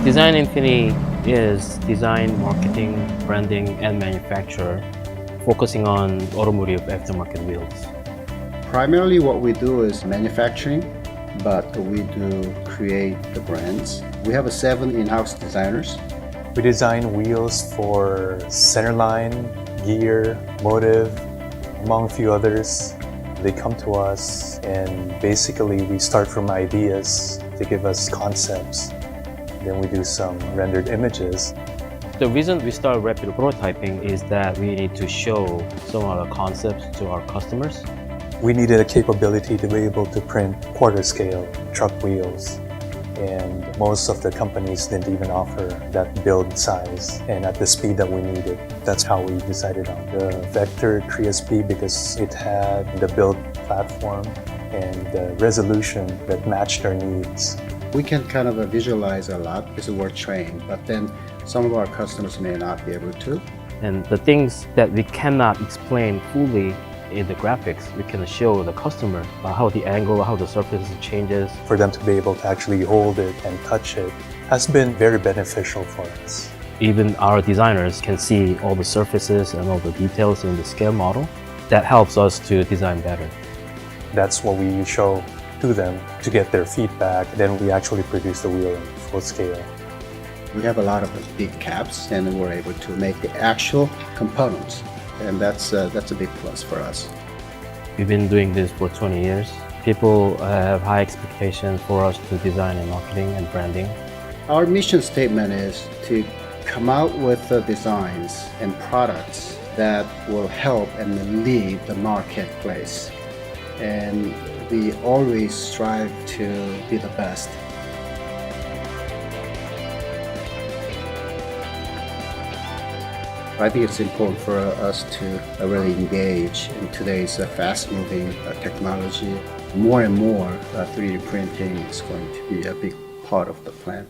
Design Infini is design, marketing, branding, and manufacture, focusing on automotive aftermarket wheels. Primarily what we do is manufacturing, but we do create the brands. We have 7 in-house designers. We design wheels for centerline, gear, motive, among a few others. They come to us and basically we start from ideas to give us concepts. Then we do some rendered images. The reason we start rapid prototyping is that we need to show some of the concepts to our customers. We needed a capability to be able to print quarter scale truck wheels. And most of the companies didn't even offer that build size and at the speed that we needed. That's how we decided on the Vector 3SP because it had the build platform and the resolution that matched our needs. We can kind of visualize a lot because we're trained, but then some of our customers may not be able to. And the things that we cannot explain fully in the graphics, we can show the customer how the angle, how the surface changes. For them to be able to actually hold it and touch it has been very beneficial for us. Even our designers can see all the surfaces and all the details in the scale model. That helps us to design better. That's what we show to them to get their feedback. Then we actually produce the wheel in full scale. We have a lot of big caps and we're able to make the actual components. And that's a big plus for us. We've been doing this for 20 years. People have high expectations for us to design and marketing and branding. Our mission statement is to come out with designs and products that will help and lead the marketplace. And we always strive to be the best. I think it's important for us to really engage in today's fast-moving technology. More and more 3D printing is going to be a big part of the plan.